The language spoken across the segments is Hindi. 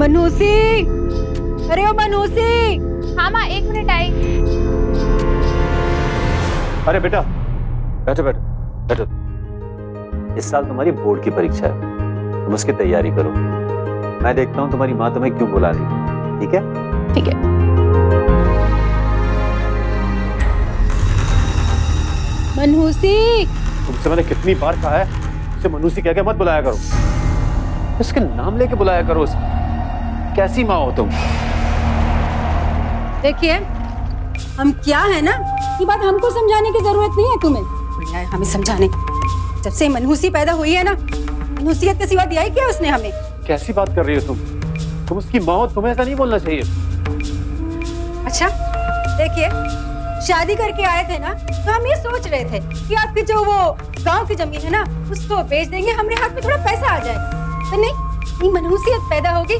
मनूसी, अरे ओ मनूसी। हाँ माँ, 1 मिनट आई। अरे बेटा, बैठो बैठो बैठो। इस साल तुम्हारी बोर्ड की परीक्षा है, तुम उसकी तैयारी करो। मैं देखता हूँ तुम्हारी माँ तुम्हें क्यों बुला रही है, ठीक है? ठीक है। मनूसी, तुमसे मैंने कितनी बार कहा है उसे मनूसी कह के मत बुलाया करो, उसके नाम लेके बुलाया करो उसे। कैसी माँ हो तुम? देखिए हम क्या है ना, ये बात हमको समझाने की जरूरत नहीं है तुम्हें, बढ़िया है हमें समझाने। जब से मनहूसी पैदा हुई है ना, मनहूसियत के सिवा दिया ही क्या उसने हमें? कैसी बात कर रही हो तुम उसकी माँ हो, तुम्हें ऐसा नहीं बोलना चाहिए। अच्छा देखिए, शादी करके आए थे ना तो हम ये सोच रहे थे कि आपकी जो वो गांव की जमीन है ना उसको बेच देंगे, हमारे हाथ में थोड़ा पैसा आ जाए। तो नहीं, ये मनहूसियत पैदा होगी,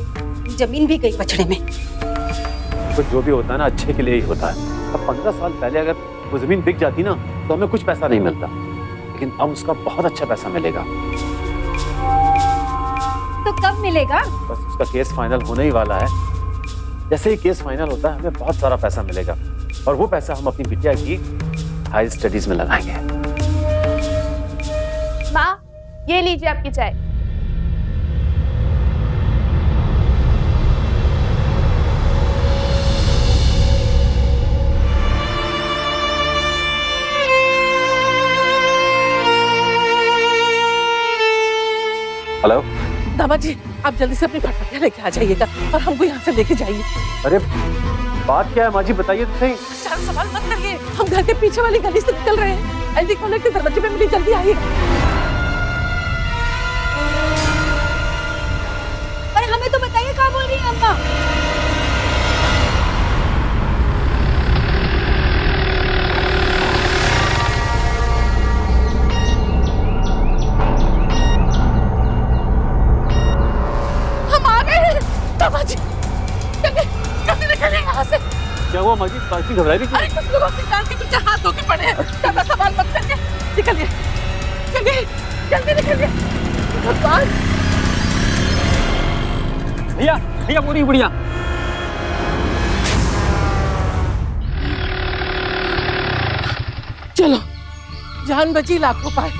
जमीन भी गई पछड़े में। तो जो भी होता है ना अच्छे के लिए ही होता है। अब 15 साल पहले अगर वो जमीन बिक जाती ना तो हमें कुछ पैसा नहीं मिलता, लेकिन अब उसका बहुत अच्छा पैसा मिलेगा। तो कब मिलेगा? बस उसका केस फाइनल होने ही वाला है। जैसे ही केस फाइनल होता है हमें बहुत सारा पैसा मिलेगा, और वो पैसा हम अपनी बिटिया की हाई स्टडीज में लगाएंगे। माँ, ये लीजिए आपकी चाय। हेलो दामाद जी, आप जल्दी से अपनी फटफटियाँ लेके आ जाइएगा और हमको यहाँ से लेके जाइए। अरे बात क्या है माँ जी, बताइए तो सही। ज्यादा सवाल मत करिए, हम घर के पीछे वाली गली से निकल रहे हैं। एलडी कॉलेज के दरवाजे पे मिली, जल्दी आइए। अरे हमें तो बताइए क्या बोल रही है अम्मा? हम आ गए हैं दामाद जी, जल्दी जल्दी निकलिए यहाँ से। क्या हुआ माँ जी, काफी घबराई रही अरे थी? कुछ लोग अपनी जान के पीछे हाथ धो के पड़े हैं। ज्यादा सवाल मत करिए, निकलिए जल्दी जल्दी निकलिए। भगवान, भैया भैया, पूरी बुढ़िया। चलो, जान बची लाखों पाए।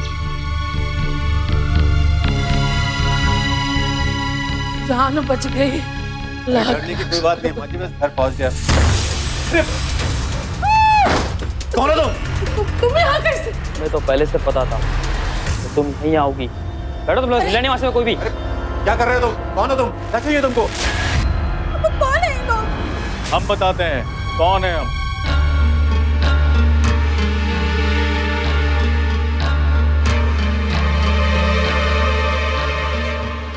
जान बच गई। डरने की कोई बात नहीं माँ जी, मैं घर पहुँच गया। कौन हो तुम? तुम यहाँ कैसे? मैं तो पहले से पता था तो तुम नहीं आओगी। बैठो तुम लोग, हिलने वहां से कोई भी। क्या कर रहे हो तुम? कौन हो तुम? क्या चाहिए तुमको? कौन है ये लोग? हम बताते हैं कौन है हम।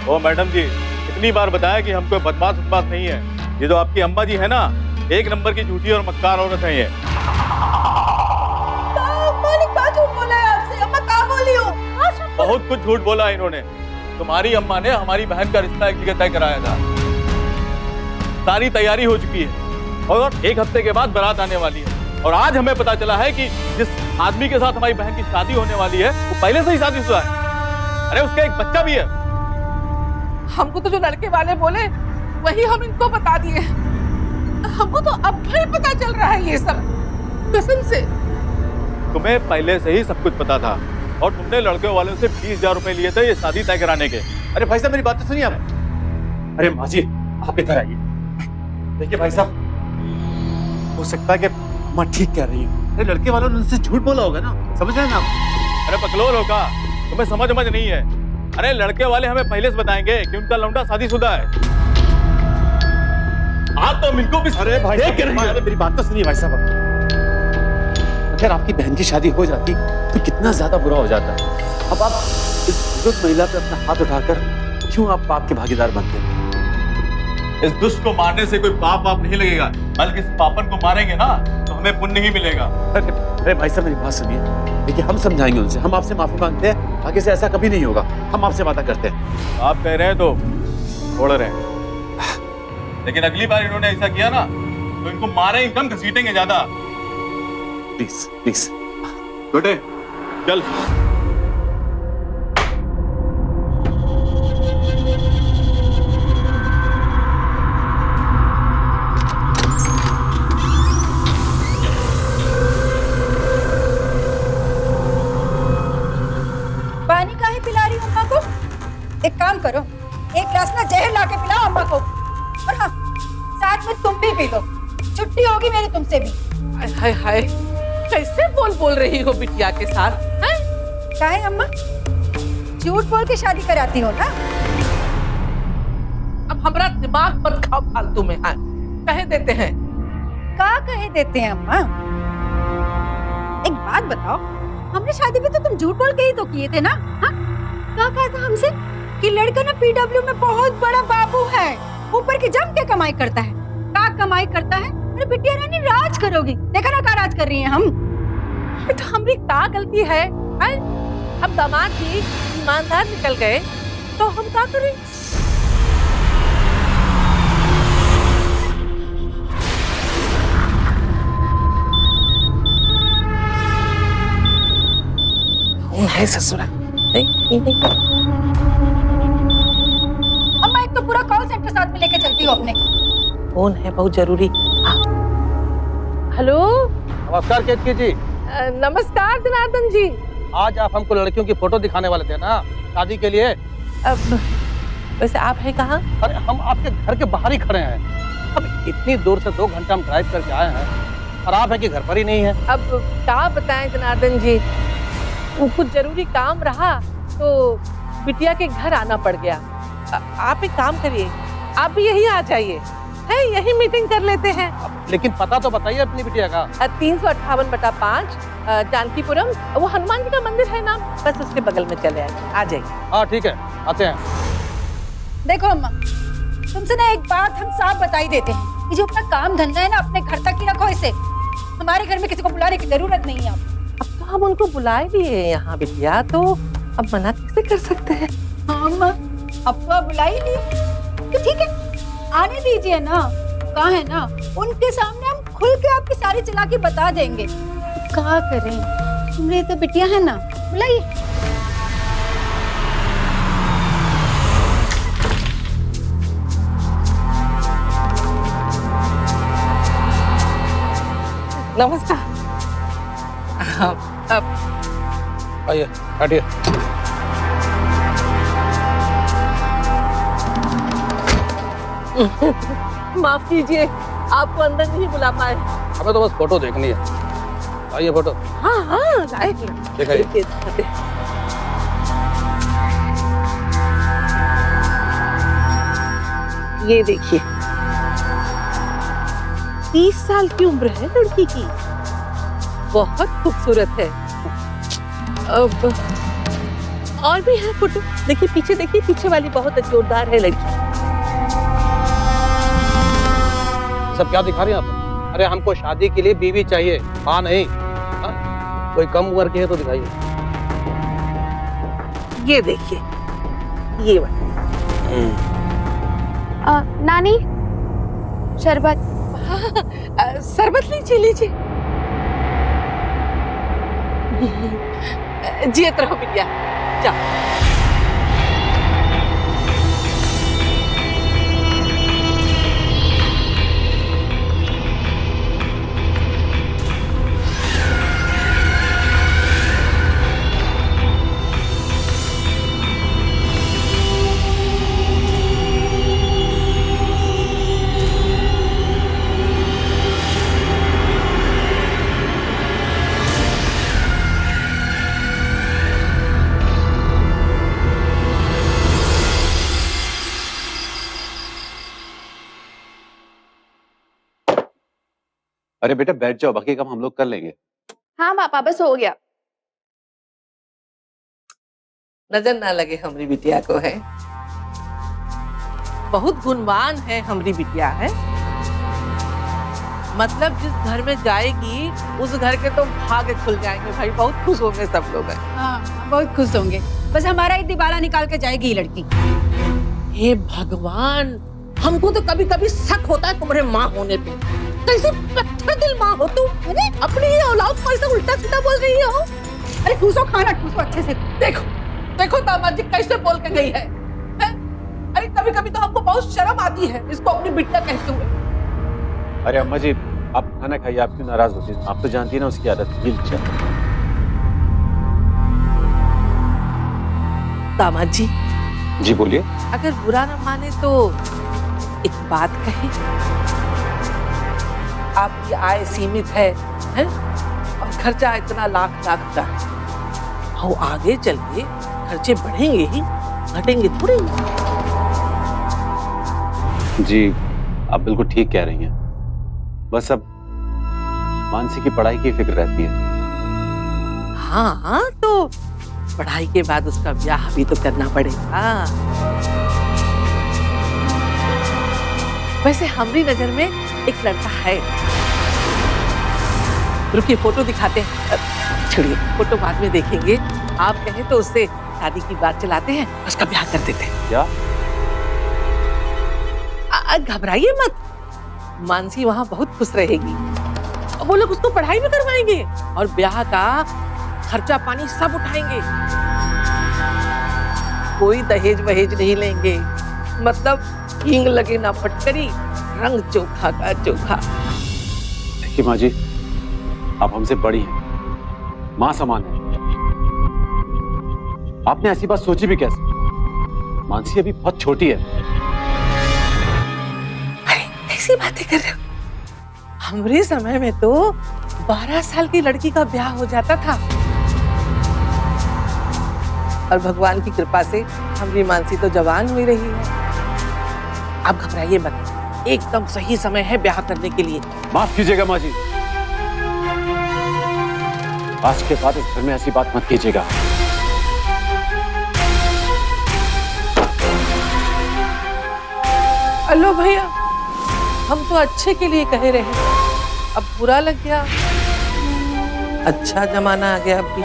ओ मैडम जी, इतनी बार बताया कि हम कोई बदमाश नहीं है। ये जो आपकी अम्मा जी है ना, 1 नंबर की झूठी और मक्कार औरत है ये। बहुत कुछ झूठ बोला इन्होंने। तुम्हारी अम्मा ने हमारी बहन का रिश्ता एक जगह तय कराया था, सारी तैयारी हो चुकी है और 1 हफ्ते के बाद बारात आने वाली है। और आज हमें पता चला है कि जिस आदमी के साथ हमारी बहन की शादी होने वाली है वो पहले से ही शादीशुदा है। अरे उसका एक बच्चा भी है। हमको तो जो लड़के वाले बोले वही हम इनको बता दिए। हमको तो अब भी पता चल रहा है ये सब, कसम से। तुम्हें पहले से ही सब कुछ पता था और तुमने लड़के वालों से 20,000 रुपए लिए थे ये शादी तय कराने के। अरे भाई साहब, मेरी बात तो सुनिए आप। अरे माँ जी, आप इधर आइए। देखिए भाई साहब, हो सकता है कि माँ ठीक कह रही है। अरे लड़के वालों ने उनसे झूठ बोला होगा ना, समझ रहे हैं ना आप? अरे पकलोल होगा, तुम्हें समझ नहीं है। अरे लड़के वाले हमें पहले से बताएंगे कि उनका लौंडा शादीशुदा है। आप तो इनको भी अरे भाई मेरी बात तो सुनिए भाई साहब। अगर आपकी बहन की शादी हो जाती तो कितना ज्यादा बुरा हो जाता। अब आप इस बुजुर्ग महिला पे अपना हाथ उठाकर क्यों आप पाप के भागीदार बनते हैं? इस दुष्ट को मारने से कोई पाप नहीं लगेगा, बल्कि इस पापन को मारेंगे ना तो हमें पुण्य ही मिलेगा। अरे भाई साहब, मेरी बात सुनिए। देखिए, हम समझाएंगे उनसे, हम आपसे माफी मांगते हैं, आगे से ऐसा कभी नहीं होगा। हम आपसे वादा करते हैं। आप कह रहे हैं तो छोड़ रहे हैं, लेकिन अगली बार इन्होंने ऐसा किया ना तो इनको मारेंगे कम, घसीटेंगे ज्यादा। प्लीज प्लीज छोटे, चल। एक काम करो, एक गिलास ना जहर ला के पिलाओ अम्मा को, और हाँ साथ में तुम भी पी लो, छुट्टी होगी मेरी तुमसे भी। हाय हाय हाय, कैसे बोल बोल रही हो बिटिया के साथ हैं? क्या है अम्मा, झूठ बोल के शादी कराती हो ना? अब हमारा दिमाग मत खाओ फालतू में। हाँ, कह देते हैं। क्या कहे देते हैं अम्मा? एक बात बताओ, हमने शादी भी तो तुम झूठ बोल के ही तो किए थे ना? हाँ, क्या कहा था हमसे कि लड़का ना पीडब्ल्यू में बहुत बड़ा बाबू है, ऊपर की जम के कमाई करता है। क्या कमाई करता है? अरे बिटिया रानी राज करोगी, देखा ना क्या राज कर रही हैं हम। तो हमारी क्या गलती है? हैं? अब दामाद जी ईमानदार निकल गए तो हम क्या करें? कौन है ससुरा? नहीं। अम्मा एक तो पूरा कॉल सेंटर साथ में लेके चलती हो अपने। कौन है? बहुत जरूरी। हाँ। हेलो, नमस्कार केतकी जी। नमस्कार जनार्दन जी। आज आप हमको लड़कियों की फोटो दिखाने वाले थे ना शादी के लिए? अब वैसे आप हैं कहाँ? अरे हम आपके घर के बाहर ही खड़े हैं। अब इतनी दूर से 2 घंटा हम ड्राइव करके आए हैं और आप है कि घर पर ही नहीं है। अब क्या बताएं जनार्दन जी, वो कुछ जरूरी काम रहा तो बिटिया के घर आना पड़ गया। आप एक काम करिए, आप भी यही आ जाइए, है यही मीटिंग कर लेते हैं। लेकिन पता तो बताइए अपनी बिटिया का। 358/5 जानकीपुरम, वो हनुमान जी का मंदिर है ना, बस उसके बगल में चले आइए, आ जाइए। हाँ ठीक है, आते हैं। देखो अम्मा, तुमसे ना एक बात हम साफ बता ही देते हैं, ये जो अपना काम धंधा है ना अपने घर तक ही रखो इसे। हमारे घर में किसी को बुलाने की जरूरत नहीं है। अब तो हम उनको बुलाए लिए यहाँ बिटिया, तो अब मना कैसे कर सकते हैं? हाँ अम्मा, अब तो बुला ही लिए, तो ठीक है आने दीजिए ना। कहा है ना, उनके सामने हम खुल के आपकी सारी चालाकी बता देंगे। क्या करें, तुम्हारी तो बिटिया है ना, बुलाइए। नमस्कार। अब आइए, हटिए। माफ कीजिए, आपको अंदर नहीं बुला पाए। हमें तो बस फोटो देखनी है। आइए फोटो हाँ लाएंगे। दिखाइए। देखिए, ये देखिए, 30 साल की उम्र है लड़की की, बहुत खूबसूरत है। अब और भी है फोटो, देखिए पीछे, देखिए पीछे वाली बहुत जोरदार है लड़की। सब क्या दिखा रहे हैं आप? अरे हमको शादी के लिए बीवी चाहिए, हाँ नहीं। हाँ? कोई कम उम्र की है तो दिखाइए। ये देखिए, ये वाली। नानी शरबत। शरबत लीजिए लीजिए। जियत रहो बिटिया, जाओ। अरे बेटा बैठ जाओ, बाकी काम हम लोग कर लेंगे। हाँ पापा, बस हो गया। नजर ना लगे हमारी बिटिया को, है बहुत गुणवान है हमारी बिटिया, है मतलब जिस घर में जाएगी उस घर के तो भाग्य खुल जाएंगे भाई, बहुत खुश होंगे सब लोग। हाँ बहुत खुश होंगे, बस हमारा ही दिवाला निकाल के जाएगी ये लड़की। हे भगवान, हमको तो कभी कभी शक होता है तुम्हारे माँ होने पे। कैसे पत्थर दिल माँ हो तुम, अरे अपनी ही औलाद को ऐसा उल्टा सीधा बोल रही हो। अरे ठूसो खाना, ठूसो अच्छे से। देखो देखो दामाद जी कैसे बोल के गई है? अरे कभी कभी तो हमको बहुत शर्म आती है इसको अपनी बिटिया कहते हुए। अरे अम्मा जी आप खाना खाइए, आप क्यों नाराज होती हैं? आप तो जानती है ना उसकी आदत। दामाद जी जी बोलिए। अगर बुरा न माने तो एक बात कहे, आपकी आय सीमित है, हैं? और खर्चा इतना लाख लाख का है। और आगे चल के खर्चे बढ़ेंगे ही, घटेंगे थोड़ी। जी आप बिल्कुल ठीक कह रही हैं। बस अब मानसी की पढ़ाई की फिक्र रहती है। हाँ तो पढ़ाई के बाद उसका ब्याह भी तो करना पड़ेगा। वैसे हमारी नजर में एक लड़का है, रुकिए फोटो दिखाते हैं। छोड़िए फोटो बाद में देखेंगे। आप कहें तो उससे शादी की बात चलाते हैं, उसका ब्याह कर देते हैं। क्या? घबराइए मत, मानसी वहाँ बहुत खुश रहेगी। वो लोग उसको पढ़ाई भी करवाएंगे और ब्याह का खर्चा पानी सब उठाएंगे। कोई दहेज वहेज नहीं लेंगे, मतलब हींग लगे ना फटकरी, रंग चोखा का चोखा। देखिए माँ जी, आप हमसे बड़ी हैं, माँ समान है। आपने ऐसी बात सोची भी कैसे? मानसी अभी बहुत छोटी है। अरे ऐसी बातें कर रहे हो? हमारे समय में तो 12 साल की लड़की का ब्याह हो जाता था। और भगवान की कृपा से हमारी मानसी तो जवान हुई रही है। आप घबराइए मत, एकदम सही समय है ब्याह करने के लिए। माफ कीजिएगा माँ जी, आज के बाद इस घर में ऐसी बात मत कीजिएगा। अलो भैया, हम तो अच्छे के लिए कह रहे हैं, अब बुरा लग गया। अच्छा जमाना आ गया अब भी।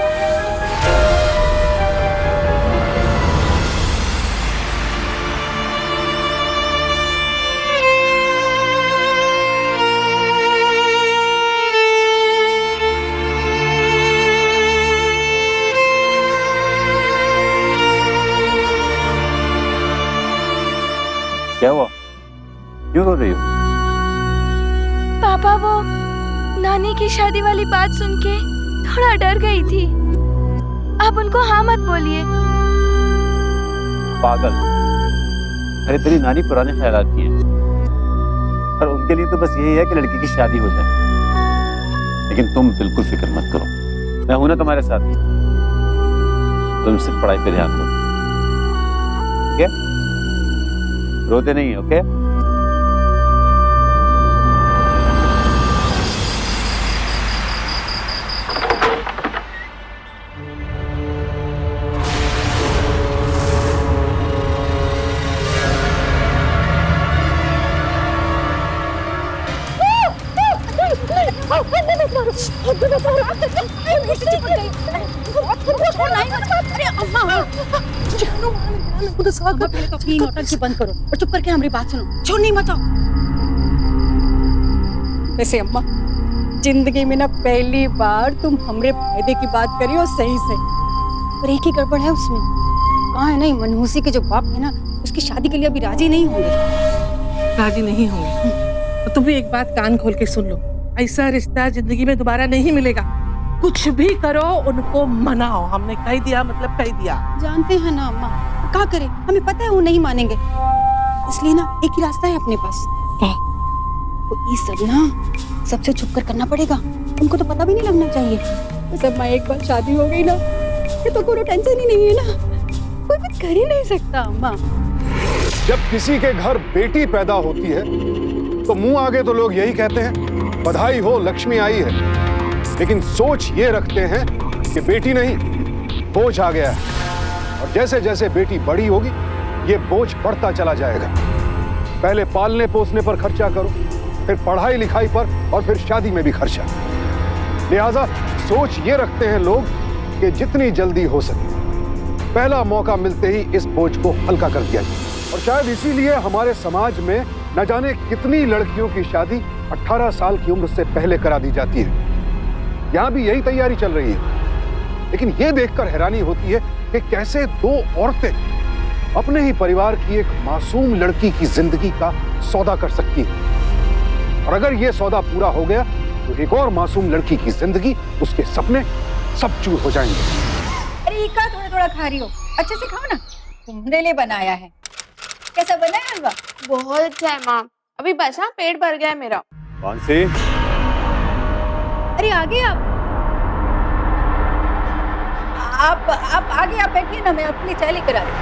क्या हुआ? क्यों रो रही हो? पापा वो नानी की शादी वाली बात सुन के थोड़ा डर गई थी। आप उनको हाँ मत बोलिए। पागल, अरे तेरी नानी पुराने ख्यालात की है और उनके लिए तो बस यही है कि लड़की की शादी हो जाए। लेकिन तुम बिल्कुल फिक्र मत करो, मैं हूं ना तुम्हारे साथ। तुम सिर्फ पढ़ाई पे ध्यान दो, ठीक है? रोते नहीं, ओके? नौटंकी बंद करो और चुप करके हमारी बात सुनो। छोड़ नहीं मचाओ। वैसे अम्मा, जिंदगी में ना पहली बार तुम हमरे फायदे की बात करी और सही से। पर एक ही गड़बड़ है उसमें। कहाँ है ना, मनहूसी के जो बाप है ना, उसकी शादी के लिए अभी राजी नहीं होंगे। राजी नहीं होंगे तो तुम भी एक बात कान खोल के सुन लो, ऐसा रिश्ता जिंदगी में दोबारा नहीं मिलेगा। कुछ भी करो उनको मनाओ। हमने कह दिया मतलब कह दिया। जानते हैं ना अम्मा, क्या करें, हमें पता है वो नहीं मानेंगे। इसलिए ना एक ही रास्ता है अपने पास। वो ये सब ना सबसे छुप कर करना पड़ेगा। उनको तो पता भी नहीं लगना चाहिए। बस अम्मा, एक बार शादी हो गई ना, ये तो कोई टेंशन ही नहीं है ना, कोई कुछ कर ही नहीं सकता अम्मा। जब किसी के घर बेटी पैदा होती है तो मुंह आगे तो लोग यही कहते हैं, बधाई हो लक्ष्मी आई है। लेकिन सोच ये रखते हैं कि बेटी नहीं, बोझ आ गया है। और जैसे जैसे बेटी बड़ी होगी ये बोझ बढ़ता चला जाएगा। पहले पालने पोसने पर खर्चा करो, फिर पढ़ाई लिखाई पर, और फिर शादी में भी खर्चा। लिहाजा सोच ये रखते हैं लोग कि जितनी जल्दी हो सके पहला मौका मिलते ही इस बोझ को हल्का कर दिया जाए। और शायद इसीलिए हमारे समाज में न जाने कितनी लड़कियों की शादी 18 साल की उम्र से पहले करा दी जाती है। यहाँ भी यही तैयारी चल रही है। लेकिन ये देखकर हैरानी होती है कि कैसे दो औरतें अपने ही परिवार की एक मासूम लड़की की जिंदगी का सौदा कर सकती हैं। और अगर ये सौदा पूरा हो गया तो एक और मासूम लड़की की जिंदगी, उसके सपने सब चूर हो जाएंगे। अरे ये क्या थोड़ा थोड़ा खा रही हो, अच्छे से खाओ ना। तुम्हारे लिए बनाया है। कैसा बना है हलवा? बहुत अच्छा है माँ। अभी बस हाँ, पेट भर गया है मेरा। मानसी, अरे आगे आप आगे आप बैठिए ना, मैं अपनी चाय लेकर आ रही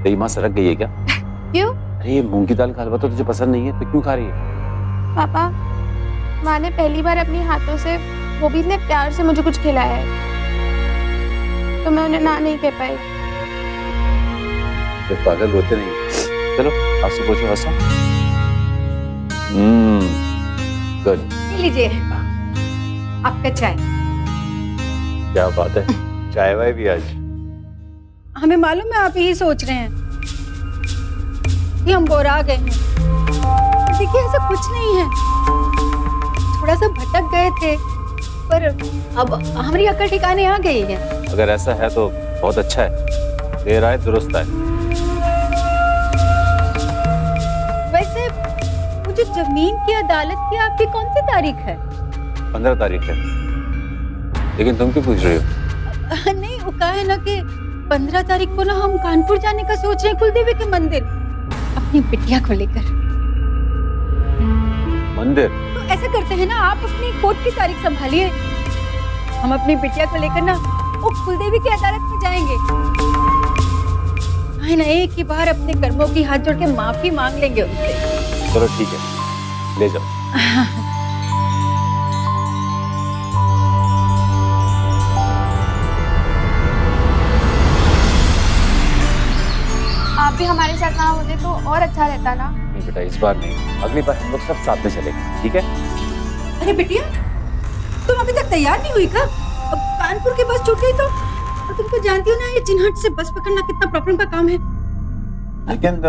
तेरी माँ सड़क गई है क्या? क्यों? अरे ये मूंग की दाल का हलवा तो तुझे पसंद नहीं है, तो क्यों खा रही है? पापा, माँ ने पहली बार अपने हाथों से वो भी इतने प्यार से मुझे कुछ खिलाया है, तो मैं उन्हें ना नहीं कह पाई। तो पागल होते नहीं। चलो आपसे पूछो हंसो। गुड। ये लीजिए आपका चाय। क्या बात है, चाय वाय भी आज। हमें मालूम है आप यही सोच रहे हैं कि हम बोरा गए हैं। देखिए ऐसा कुछ नहीं है, थोड़ा सा भटक गए थे, पर अब हमारी अक्ल ठिकाने आ गई है। अगर ऐसा है तो बहुत अच्छा है, देर आए दुरुस्त आए। वैसे वो जो जमीन की अदालत की आपकी कौन सी तारीख है? 15 तारीख है। लेकिन तुम क्यों पूछ रही हो? नहीं, वो कहा है ना कि 15 तारीख को ना हम कानपुर जाने का सोच रहे हैं, कुलदेवी के मंदिर, अपनी बिटिया को लेकर। मंदिर? तो ऐसा करते हैं ना, आप अपनी कोर्ट की तारीख संभालिए, हम अपनी बिटिया को लेकर ना वो कुलदेवी की अदालत में जाएंगे। है ना, एक ही बार अपने कर्मों की हाथ जोड़ के माफी मांग लेंगे उनसे। चलो ठीक है, ले जाओ। आप भी हमारे साथ ना होते तो और अच्छा रहता ना। नहीं बेटा, इस बार नहीं, अगली बार हम लोग सब साथ में चलेंगे, ठीक है? अरे बिटिया, तुम अभी तक तैयार नहीं हुई का? अब कानपुर की बस छूट गई तो? और तुम तो जानती हो ना, ये चिन्हट से बस पकड़ना कितना प्रॉब्लम का काम है। लेकिन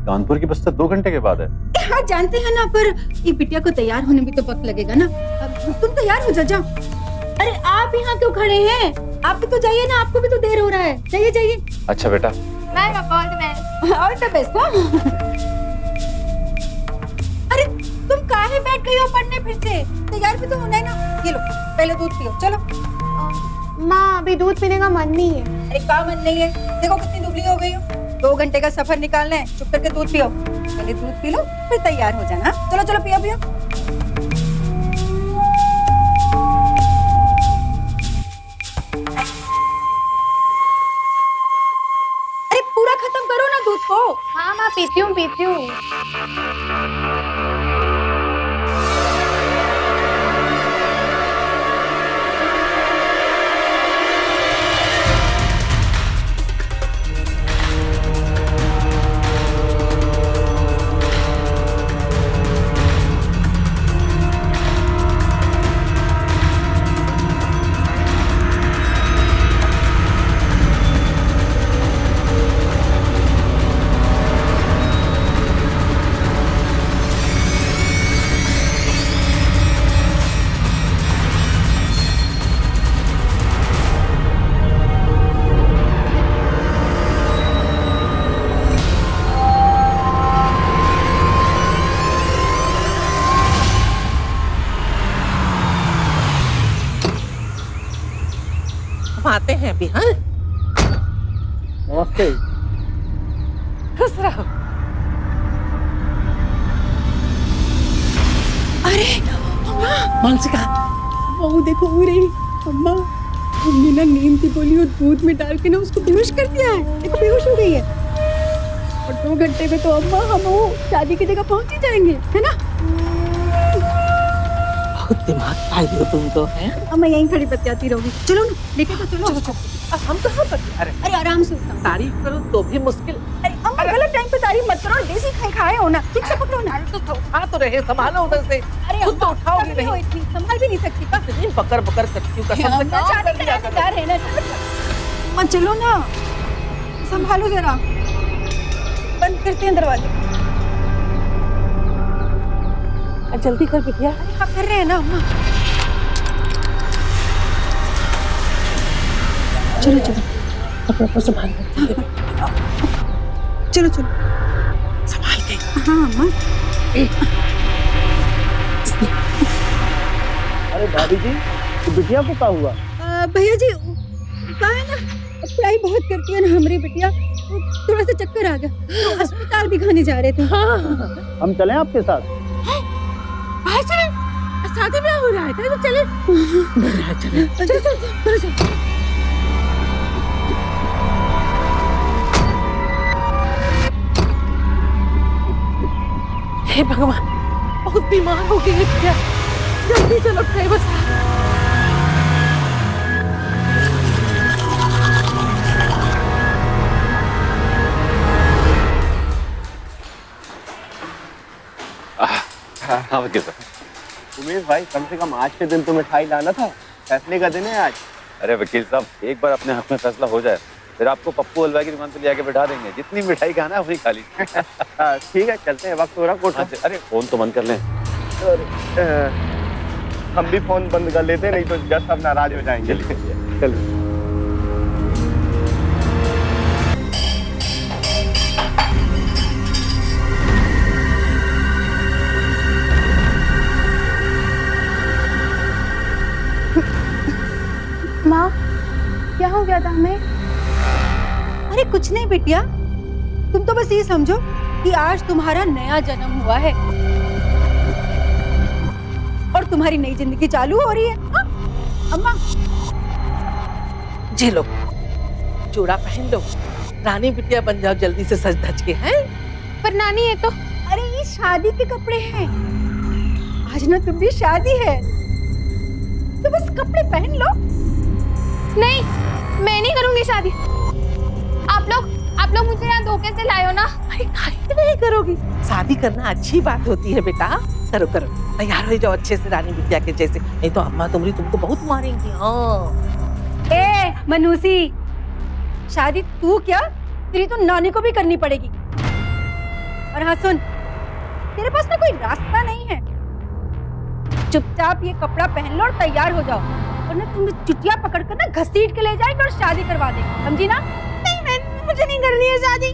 कानपुर की बस तो 2 घंटे के बाद है। हाँ जानते हैं ना, पर ये बिटिया को तैयार होने में तो वक्त लगेगा ना। अब तुम तैयार हो जाओ। अरे आप यहाँ क्यों खड़े हैं? आप भी तो जाइए ना, आपको भी तो देर हो रहा है। जाइए जाइए। अच्छा बेटा। बाय पापा, all the best. All the best. अरे तुम काहे बैठ गई हो पढ़ने फिर से? तैयार भी तो होना है ना। ये लो पहले दूध पियो। चलो। माँ, अभी दूध पीने का मन नहीं है। अरे क्या मन नहीं है? देखो कितनी दुबली हो गई हो। 2 घंटे का सफर निकालना है, चुप करके दूध पियो। पहले दूध पी लो, फिर तैयार हो जाना। चलो चलो पियो पियो। अरे पूरा खत्म करो ना दूध को। हाँ माँ, पीती हूँ पीती हूँ। आते हैं अभी। हाँ, नमस्ते। खुश रहो। अरे मानसिका, वो देखो हो रही अम्मा, हमने ना नीम की गोली और दूध में डाल के ना उसको बेहोश कर दिया है। देखो बेहोश हो गई है। और 2 घंटे में तो अम्मा हम वो शादी की जगह पहुंच ही जाएंगे, है ना? बहुत दिमाग खाई हो तुम तो। हैं? अम्मा यहीं खड़ी बतियाती रहोगी। चलो ना, लेके तो चलो। अब हम कहाँ बता रहे? अरे आराम से उठो। तारीफ करो तो भी मुश्किल। अरे अम्मा गलत टाइम पे तारीफ मत करो, देसी खाए हो ना। ठीक से पकड़ो ना। तो उठा तो रहे, संभालो उधर से। अरे खुद तो उठाओगी नहीं, नहीं। इतनी संभाल भी नहीं सकती का? इतनी पकड़ पकड़ करती हूँ, कसम से काम कर लिया करो। है ना। अम्मा चलो ना, संभालो जरा। बंद करते हैं दरवाजे। जल्दी कर बिटिया। अरे हाँ कर रहे हैं ना अम्मा। चलो चलो अपने को संभाल। चलो चलो संभाल के। हाँ अम्मा। अरे भाभी जी, तो बिटिया को क्या हुआ? भैया जी कहा है ना, पढ़ाई बहुत करती है ना हमारी बिटिया, तो थोड़ा सा चक्कर आ गया, तो अस्पताल दिखाने जा रहे थे। हम चलें आपके साथ? शादी ब्याह हो रहा है तो चले। चले चले। हे भगवान, बहुत बीमार हो गई है बिटिया, जल्दी चलो ड्राइवर साहब। हाँ वकील साहब। उमेश भाई, कम से कम आज के दिन तो मिठाई लाना था, फैसले का दिन है आज। अरे वकील साहब, एक बार अपने हक में फैसला हो जाए फिर आपको पप्पू हलवाई की दुकान पे ले आके बैठा देंगे, जितनी मिठाई खाना है वही खा लीजिए। ठीक है, चलते हैं, वक्त हो रहा कोटा। अरे फोन तो बंद कर लें। हम भी फोन बंद कर लेते हैं, नहीं तो जज साहब नाराज हो जाएंगे। चलिए। माँ, क्या हो गया था हमें? अरे कुछ नहीं बिटिया, तुम तो बस ये समझो कि आज तुम्हारा नया जन्म हुआ है और तुम्हारी नई जिंदगी चालू हो रही है। हाँ? अम्मा, जी लो, जोड़ा पहन लो, रानी बिटिया बन जाओ जल्दी से सज धज के। हैं? पर नानी, ये तो अरे ये शादी के कपड़े हैं, आज ना तुम भी शादी है, तो बस कपड़े पहन लो। नहीं, मैं नहीं करूंगी शादी। आप लोग मुझे यहाँ धोखे से लाए हो ना। अरे काहे नहीं करोगी? शादी करना अच्छी बात होती है बेटा, करो करो, तैयार हो जाओ अच्छे से रानी बिटिया के जैसे, नहीं तो अम्मा तुम्हारी तुमको बहुत मारेंगी। हाँ ए मनूसी, शादी तू क्या, तेरी तो नानी को भी करनी पड़ेगी। और हाँ सुन, तेरे पास ना कोई रास्ता नहीं है, चुपचाप ये कपड़ा पहन लो और तैयार हो जाओ, वरना तुम्हें चुटिया पकड़कर ना घसीट के ले जाएगी और शादी करवा देगी, समझी ना? नहीं, मुझे नहीं करनी है शादी।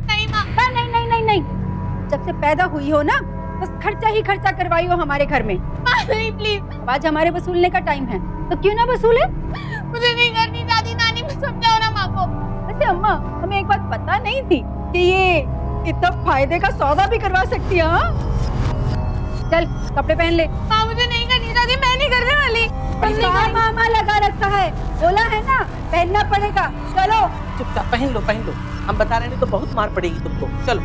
नहीं माँ। नहीं नहीं नहीं नहीं, जब से पैदा हुई हो ना बस खर्चा ही खर्चा करवाई हो हमारे घर में। नहीं प्लीज, आज हमारे वसूलने का टाइम है, तो क्यों ना वसूले? मुझे नहीं करनी शादी। नानी, मैं समझाओ ना माँ को। वैसे अम्मा, हमें एक बात पता नहीं थी कि ये इतना फायदे का सौदा भी करवा सकती है। हाँ? चल कपड़े पहन ले। माँ, मुझे नहीं करनी शादी, मैं नहीं करने वाली। मामा लगा रखा है, बोला है ना पहनना पड़ेगा। चलो चुपचाप पहन लो, पहन लो, हम बता रहे हैं तो बहुत मार पड़ेगी तुमको। चलो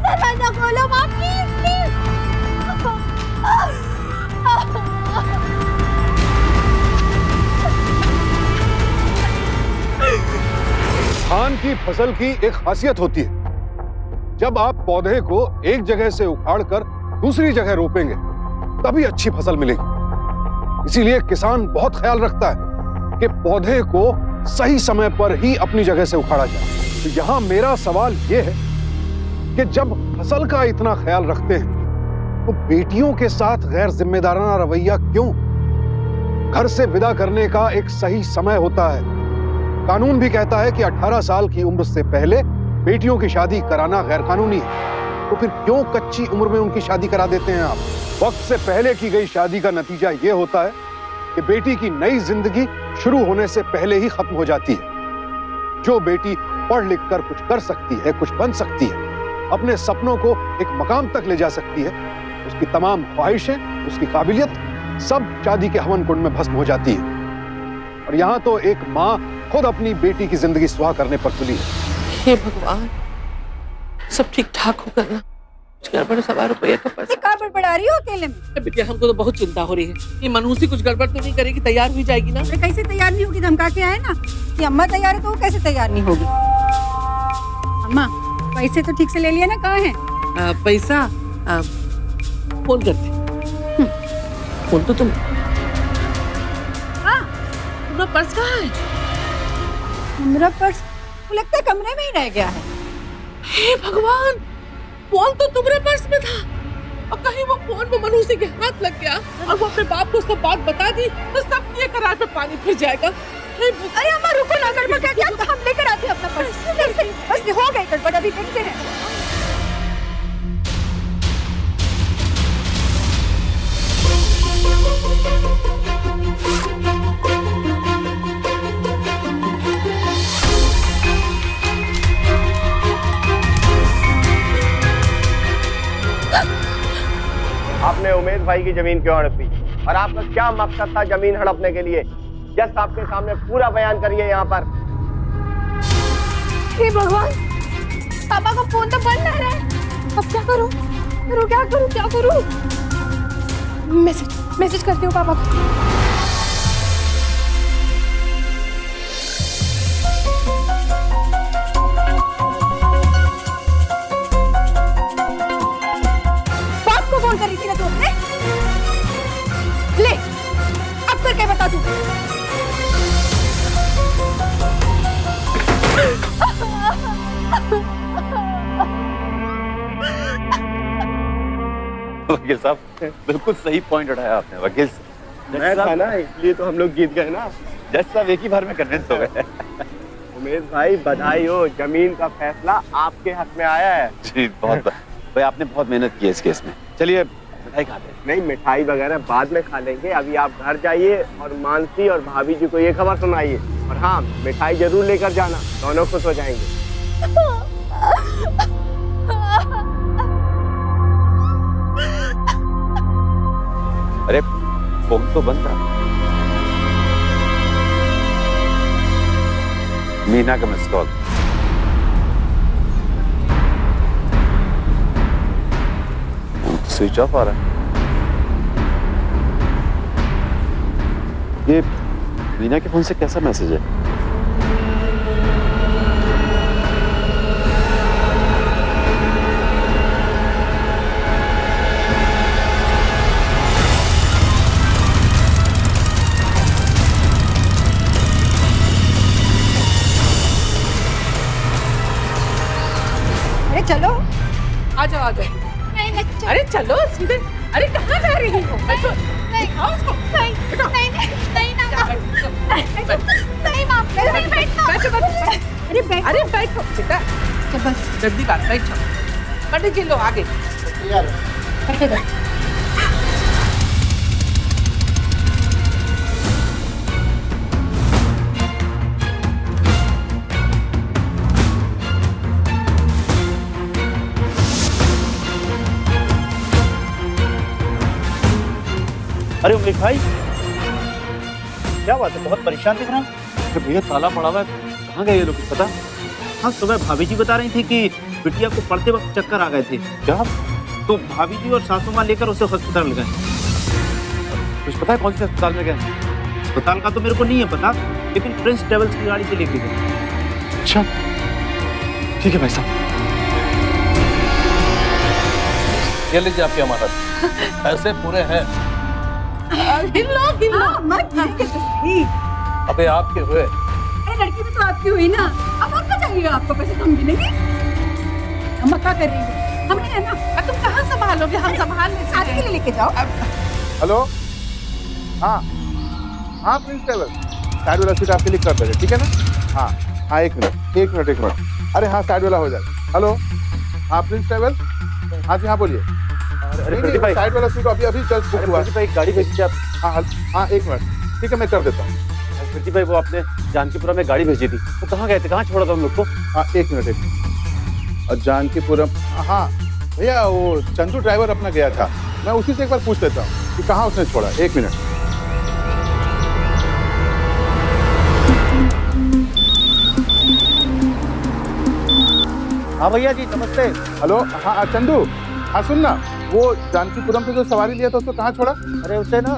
दरवाजा खोलो माँ, प्लीज प्लीज। धान की फसल की एक खासियत होती है, जब आप पौधे को एक जगह से उखाड़कर दूसरी जगह रोपेंगे तभी अच्छी फसल मिलेगी। इसीलिए किसान बहुत ख्याल रखता है कि पौधे को सही समय पर ही अपनी जगह से उखाड़ा जाए। तो यहां मेरा सवाल यह है कि जब फसल का इतना ख्याल रखते हैं तो बेटियों के साथ गैर जिम्मेदाराना रवैया क्यों? घर से विदा करने का एक सही समय होता है। कानून भी कहता है कि 18 साल की उम्र से पहले बेटियों की शादी कराना गैर कानूनी है, तो फिर क्यों कच्ची उम्र में उनकी शादी करा देते हैं आप? वक्त से पहले की गई शादी का नतीजा यह होता है कि बेटी की नई जिंदगी शुरू होने से पहले ही खत्म हो जाती है। जो बेटी पढ़ लिख कर कुछ कर सकती है, कुछ बन सकती है, अपने सपनों को एक मकाम तक ले जा सकती है, उसकी तमाम ख्वाहिशें, उसकी काबिलियत सब शादी के हवन कुंड में भस्म हो जाती है। और यहाँ तो एक माँ खुद अपनी बेटी की जिंदगी सुहा करने पर तुली है। हे भगवान, सब ठीक ठाक हो करना, गड़बड़ 1.25 रुपये का पर्स। कहाँ पर पड़ा रही हो अकेले में? बिटिया, हमको तो बहुत चिंता हो रही है, ये मनहूसी कुछ गड़बड़ तो नहीं करेगी, तैयार हुई जाएगी ना? अरे कैसे तैयार नहीं होगी, धमका के आए ना कि अम्मा तैयार है, तो वो कैसे तैयार नहीं होगी? अम्मा पैसे तो ठीक से ले लिया ना, कहाँ है? पैसा फोन करते। फोन तो तुम, हाँ तुम्हारा पर्स कहाँ है? मेरा पर्स लगता है कमरे में ही रह गया है। हे भगवान, फोन तो तुम्हारे पर्स में था और कहीं वो फोन में मनहूसी के हाथ लग गया और वो अपने बाप को सब बात बता दी तो सब ये करार पे पानी फिर जाएगा। अरे अम्मा रुको ना, गड़बड़ क्या? हम लेकर आते हैं अपना पर्स। बस हो गई गड़बड़, अभी देखते हैं। आपने उमेश भाई की जमीन क्यों हड़पी और आपका क्या मकसद था जमीन हड़पने के लिए? जज साहब के सामने पूरा बयान करिए यहाँ पर। हे भगवान, पापा का फोन तो बंद आ रहा है। अब क्या करूं? क्या करूं? मैसेज करती हूँ पापा को। बाप को फोन कर रही थी ना तू अपने? ले, अब करके बता तू। वकील साहब बिल्कुल सही पॉइंट उठाया आपने वकील साहब। मैं था ना, इसलिए तो हम लोग जीत गए ना। जज साहब एक ही बार में कन्विंस हो गए। उमेश भाई बधाई हो, जमीन का फैसला आपके हक में आया है। जी बहुत भाई, आपने बहुत मेहनत की है इस केस में। चलिए मिठाई खाते हैं। नहीं, मिठाई वगैरह बाद में खा लेंगे। अभी आप घर जाइए और मानसी और भाभी जी को ये खबर सुनाइए। और हाँ, मिठाई जरूर लेकर जाना, दोनों खुश हो जाएंगे। अरे फोन तो बंद था। मीना का मिस कॉल। स्विच ऑफ आ रहा है। ये मीना के फोन से कैसा मैसेज है? अरे चलो। आ जाओ। अरे चलो सीधे। अरे कहाँ जा रही हो? बैठो। दिखाओ उसको। बैठो। अरे बैठो बेटा। बस जल्दी बात, बैठो। पंडित जी लो आगे। बैठे दो। अरे उमेश भाई, क्या बात है, बहुत परेशान दिख रहा है। अरे भैया ताला पड़ा हुआ है, कहाँ गए ये लोग पता? हाँ, सुबह भाभी जी बता रही थी कि बिटिया को पढ़ते वक्त चक्कर आ गए थे। क्या तो भाभी जी और सासू माँ लेकर उसे हॉस्पिटल गए। कुछ पता है कौन से अस्पताल में गए? अस्पताल का तो मेरे को नहीं है पता, लेकिन प्रिंस ट्रेवल्स की गाड़ी से लेके गए। अच्छा ठीक है भाई साहब। ये लीजिए आपकी अमानत, पैसे पूरे हैं। हिलो। मत गिरे तो सही। अबे आपके हुए। अरे लड़की भी तो आपकी हुई ना, अब और क्या चाहिए आपको? पैसे तो हम गिनेंगे। हम क्या कर रही है? हमने है ना। तुम कहाँ संभालोगे? हम संभाल नहीं शादी के लिए लेके जाओ। हेलो, हाँ प्रिंस ट्रेवल, साइड वाला सीट आपके लिए कर देंगे, ठीक है ना? हाँ एक मिनट। अरे हाँ, साइड वाला हो जाए। हेलो, हाँ प्रिंस ट्रेवल, हाँ जी हाँ बोलिए। नहीं, साइड वाला सीट अभी जस्ट बुक हुआ। भाई गाड़ी भेजी आप? हाँ एक मिनट, ठीक है मैं कर देता हूँ। कृति भाई वो आपने जानकीपुरम में गाड़ी भेजी थी, वो कहाँ गए थे? कहाँ छोड़ा था हम लोग को? हाँ एक मिनट। और जानकीपुरम, हाँ भैया वो चंदू ड्राइवर अपना गया था, मैं उसी से एक बार पूछ लेता हूँ कि कहाँ उसने छोड़ा। एक मिनट। हाँ भैया जी नमस्ते। हेलो, हाँ चंदू, हाँ सुन ना, वो जानकीपुरम से जो सवारी लिया था उसको कहाँ छोड़ा? अरे उसे ना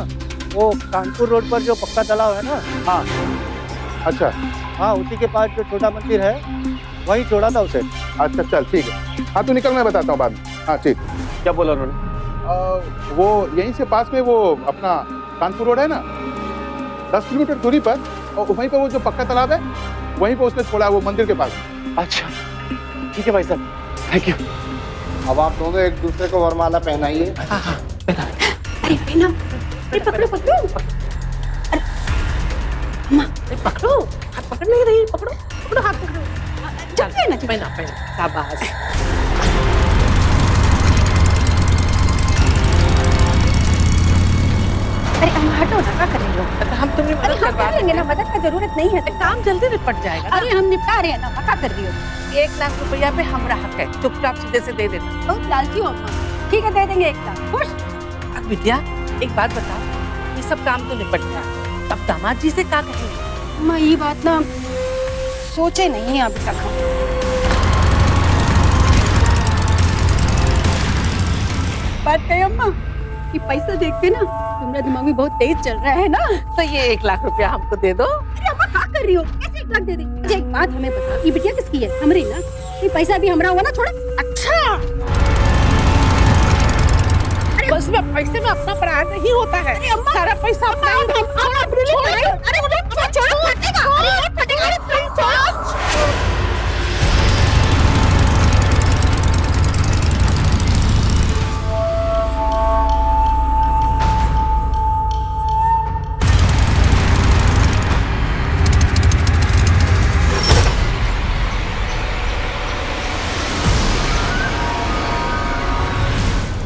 वो कानपुर रोड पर जो पक्का तालाब है ना, हाँ अच्छा, हाँ उसी के पास जो छोटा मंदिर है वहीं छोड़ा था उसे। अच्छा चल ठीक है। हाँ तू निकल, मैं बताता हूँ बाद में। हाँ ठीक। क्या बोला उन्होंने? वो यहीं से पास में वो अपना कानपुर रोड है ना, 10 किलोमीटर दूरी पर, और वहीं पर वो जो पक्का तालाब है वहीं पर उसने छोड़ा, वो मंदिर के पास। अच्छा ठीक है भाई साहब, थैंक यू। अब आप दोनों एक दूसरे को वरमाला पहनाइए। अरे पहना। अरे पकड़ो। पकड़ो, हाथ पकड़ नहीं रही। पकड़ो हाथ पकड़ो। चलते ना। पहना शाबाश। अरे अम्मा हटो ना, क्या कर रही हो? हम तुम्हें अरे मदद हम करवा कर लेंगे ना, मदद का जरूरत नहीं है। काम जल्दी निपट जाएगा ना। अरे हम निपटा रहे हैं ना, क्या कर रही हो? 1 लाख रुपया पे हमारा हक है, चुपचाप सीधे से दे देना। बहुत लालची हो अम्मा। ठीक है, दे देंगे 1 लाख। खुश? अब विद्या एक बात बताओ, ये सब काम तो निपट गया, अब दामाद जी से क्या कहेंगे? अम्मा ये बात ना सोचे नहीं है अभी तक हम। बात कही अम्मा कि पैसा देख के ना तुम्हारा दिमाग भी बहुत तेज चल रहा है ना। तो ये 1 लाख रुपया हमको दे दो। अरे अम्मा क्या कर रही हो? कैसे 1 लाख दे दी? अच्छा एक बात हमें बता, ये बिटिया किसकी है? हमारी ना? ये पैसा भी हमारा हुआ ना थोड़ा। अच्छा बस में पैसे में अपना पराया नहीं होता है, सारा पैसा अपना ही।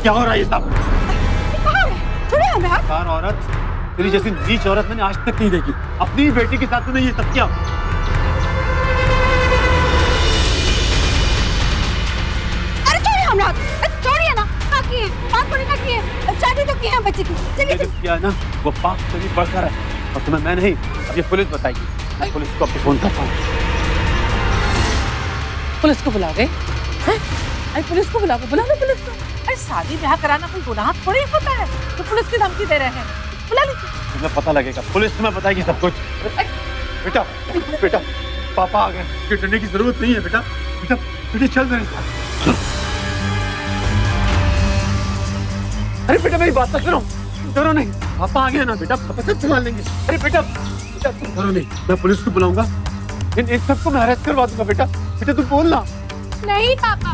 क्या हो रहा है ये सब? छोड़िए हमें आप। कार औरत, तेरी जैसी नीच औरत मैंने आज तक नहीं देखी। अपनी बेटी के साथ तूने ये सब किया। अरे छोड़िए हम लोग, छोड़िए ना। क्या किए? बात थोड़ी ना किए, शादी तो की है बच्चे की। चलिए जो किया ना वो पाप से भी बढ़कर है, और तुम्हें मैं नहीं, अब ये पुलिस बताएगी। मैं पुलिस को अपने फोन करता हूँ। पुलिस को बुलाओगे? हैं? अरे पुलिस को बुलाओ, बुला लो पुलिस को। अरे शादी ब्याह कराना कोई गुनाह थोड़ी होता है, तो पुलिस की धमकी दे रहे हैं। बुला लीजिए। तुम्हें पता लगेगा, पुलिस तुम्हें बताएगी सब कुछ। बेटा बेटा पापा आ गए, ये डरने की जरूरत नहीं है बेटा। बेटा बेटा चल मेरे साथ। अरे बेटा मेरी बात तो सुनो, डरो नहीं, पापा आ गए ना बेटा, पापा सब संभाल लेंगे। अरे बेटा बेटा तुम डरो नहीं, मैं पुलिस को बुलाऊंगा, इन सबको मैं अरेस्ट करवा दूंगा। बेटा बेटा तुम बोलना। नहीं पापा,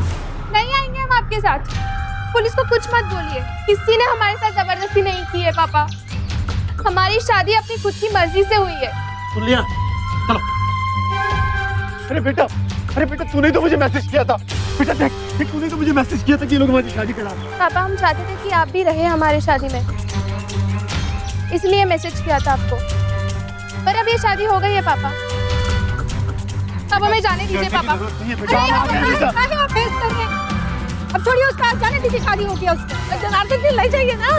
नहीं आएंगे हम आपके साथ। पुलिस को कुछ मत बोलिए, किसी ने हमारे साथ जबरदस्ती नहीं की है पापा। हमारी शादी अपनी खुद की मर्जी से हुई है। सुन लिया? चलो। अरे बेटा तूने तो मुझे मैसेज किया था। बेटा देख देख, तूने तो मुझे मैसेज किया था कि ये लोग हमारी शादी करा। पापा हम चाहते थे कि आप भी रहे हमारी शादी में, इसलिए मैसेज किया था आपको। पर अब ये शादी हो गई है पापा, अब हमें जाने दीजिए पापा। अरे आप भेज कर रहे हैं। अब छोड़िए उसका, जाने दीजिए, शादी हो गया उसका। जनार्दन जी ले जाइए ना।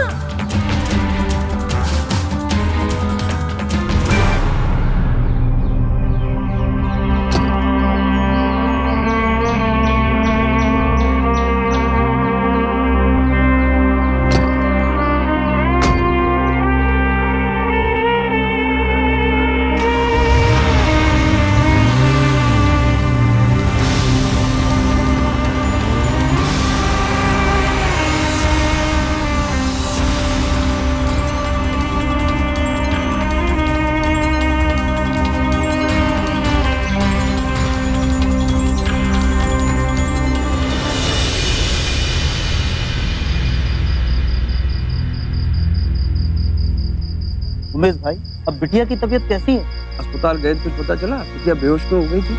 उमेश भाई, अब बिटिया की तबीयत कैसी है? अस्पताल गए कुछ पता चला? बिटिया बेहोश क्यों हो गई थी?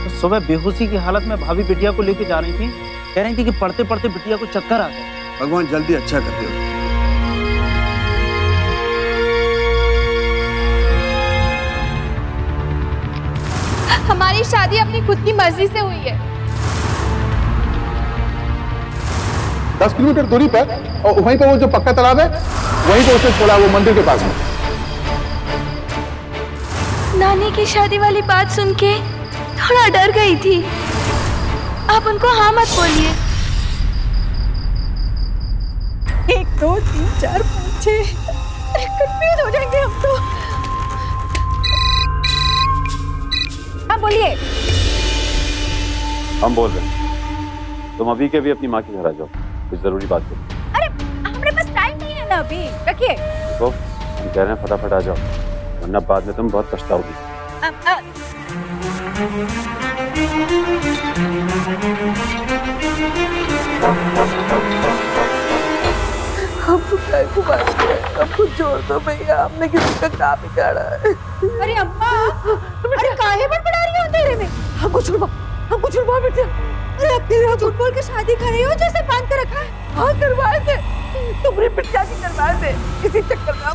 तो सुबह बेहोशी की हालत में भाभी बिटिया को लेके जा रही थी, कह रही थी कि पढ़ते पढ़ते बिटिया को चक्कर आ गए। भगवान जल्दी अच्छा कर दे। हमारी शादी अपनी खुद की मर्जी से हुई है। 10 किलोमीटर दूरी पर, और वहीं पर वो जो पक्का तालाब है, वहीं पर उसे छोड़ा, वो मंदिर के पास में। नानी की शादी वाली बात सुन के थोड़ा डर गई थी। आप उनको हाँ मत बोलिए। 1 2 3 4 5 6, अरे कंफ्यूज हो जाएंगे हम तो। हाँ बोलिए। हम बोल रहे हैं, तुम अभी के अभी अपनी माँ के घर आ जाओ, कुछ जरूरी बात करो। अरे हमारे पास टाइम नहीं है ना अभी, रखिए। देखो हम कह रहे हैं फटाफट आ जाओ, वरना बाद में तुम बहुत पछताओगी। हमको छोड़ दो भैया, हमने किसी का काम बिगाड़ा है। अरे अम्मा, अरे काहे बड़बड़ा रही हो अंधेरे में? हमको छुड़वा बेटा। अरे अब फिर झूठ बोल के शादी कर रही हो जैसे बांध कर रखा है। हाँ करवाए थे, तुम्हारी बिटिया की करवाए थे, इसी चक्कर में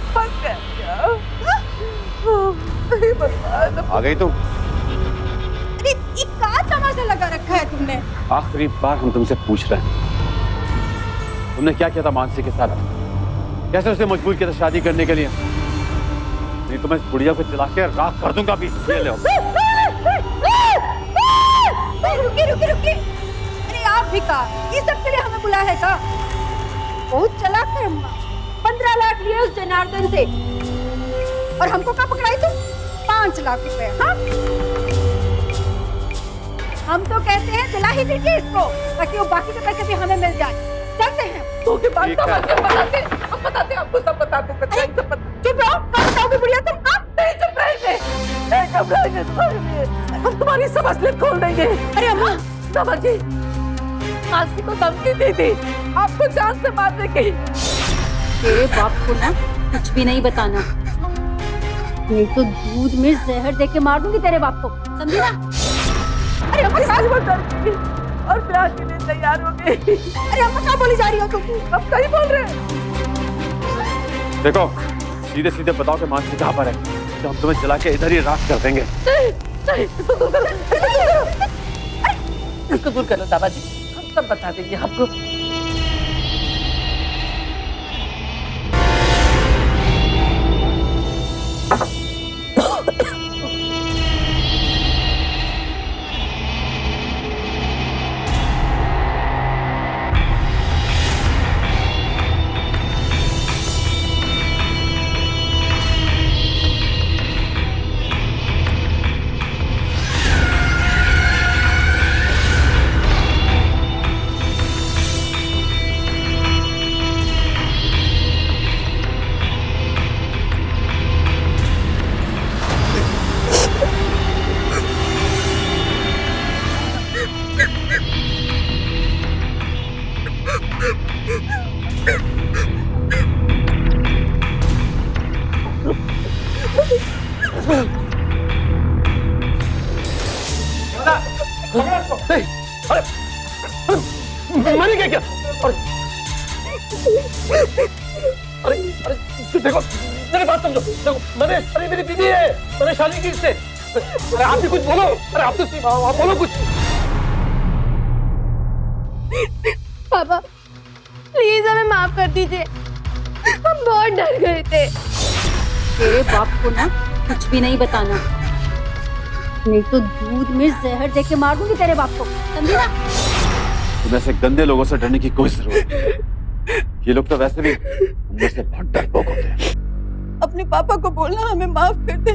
आ गई तुम? अरे ये क्या तमाशा लगा रखा है तुमने? आखिरी बार हम तुमसे पूछ रहे हैं, तुमने क्या किया था मानसी के साथ? कैसे उसे मजबूर किया था शादी करने के लिए? नहीं तो मैं इस बुढ़िया को चला के राख कर दूंगा अभी। ये लो। रुकिए रुकिए रुकिए, अरे आप भी कहा ये सब के लिए हमें बुलाया है का? बहुत चालाक है अम्मा, 15 लाख लिए उस जनार्दन से और हमको क्या पकड़ाई तुम? 5 लाख रुपए। हाँ, हम तो कहते हैं दिला ही दीजिए इसको ताकि वो बाकी के पैसे भी हमें मिल जाए। चलते हैं। तो के बाद हम बताते आपको, सब बताते सच्चाई सब बताते। चुप रहो, क्या बताओगे बुढ़िया तुम? नहीं चुप रहेंगे, नहीं चुप रहेंगे तुम्हारे लिए। हम तुम्हारी सब असलियत खोल देंगे। अरे अम्मा, समझ जी, मानसी को धमकी दी थी आपको जान से मारने की। तेरे बाप को ना कुछ भी नहीं बताना, नहीं तो दूध में जहर दे के मार दूंगी तेरे बाप को, समझी ना? अरे अम्मा साथ बोल रही और ब्याह के लिए तैयार हो गई। अरे अम्मा क्या बोली जा रही हो तुम? अब सही बोल रहे हैं। देखो, सीधे सीधे बताओ कि मानसी कहाँ पर है, तो हम तुम्हें जला के इधर ही राख कर देंगे। नहीं, इसको दूर करो दादाजी, हम सब बता देंगे आपको। मैंने क्या किया? अरे देखो, मेरी बात समझो। देखो, अरे मेरी बीवी है, मैंने शादी की इससे। अरे आप भी कुछ बोलो। अरे आप तो आप बोलो कुछ। पापा प्लीज हमें माफ कर दीजिए, हम बहुत डर गए थे। तेरे बाप को ना कुछ भी नहीं बताना, नहीं तो दूध में जहर दे के मार दूंगी तेरे बाप को, समझी ना? तुम्हें ऐसे गंदे लोगों से डरने की कोई जरूरत नहीं। ये लोग तो वैसे भी अंदर से बहुत डरपोक होते हैं। अपने पापा को बोलना हमें माफ कर दे,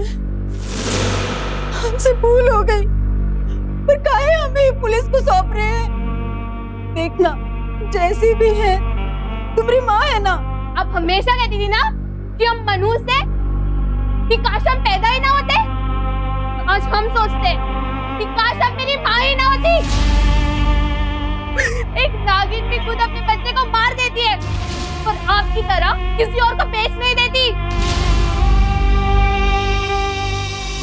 हमसे भूल हो गई, पर काहे हमें पुलिस को सौंप रहे हैं? देखना, जैसी भी है तुम्हारी माँ है ना। आप हमेशा कहती थी ना कि हम मनुष्य हैं, कि काश हम पैदा ही ना होते। आज हम सोचते कि काश अब मेरी माँ ही ना होती। एक नागिन भी खुद अपने बच्चे को मार देती है, पर आपकी तरह किसी और को बेच नहीं देती।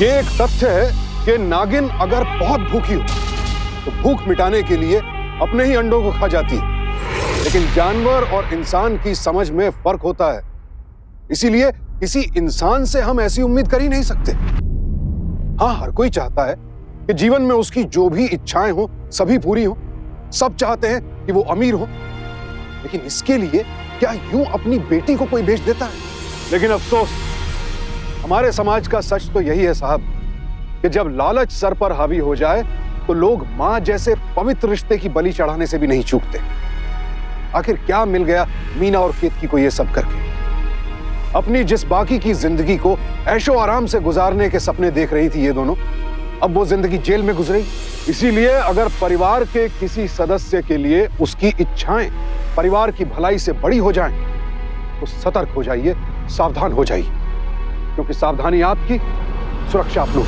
ये एक तथ्य है कि नागिन अगर बहुत भूखी हो तो भूख मिटाने के लिए अपने ही अंडों को खा जाती है, लेकिन जानवर और इंसान की समझ में फर्क होता है। इसीलिए किसी इंसान से हम ऐसी उम्मीद कर ही नहीं सकते। हाँ, हर कोई चाहता है कि जीवन में उसकी जो भी इच्छाएं हो सभी पूरी हो। सब चाहते हैं कि वो अमीर हो, लेकिन इसके लिए क्या यूं अपनी बेटी को कोई बेच देता है? लेकिन अफसोस, हमारे समाज का सच तो यही है साहब, कि जब लालच सर पर हावी हो जाए तो लोग मां जैसे पवित्र रिश्ते की बलि चढ़ाने से भी नहीं चूकते। आखिर क्या मिल गया मीना और केतकी को ये सब करके? अपनी जिस बाकी की जिंदगी को ऐशो आराम से गुजारने के सपने देख रही थी ये दोनों, अब वो जिंदगी जेल में गुजरी। इसीलिए अगर परिवार के किसी सदस्य के लिए उसकी इच्छाएं परिवार की भलाई से बड़ी हो जाएं, तो सतर्क हो जाइए, सावधान हो जाइए, क्योंकि सावधानी आपकी, सुरक्षा आप लोग।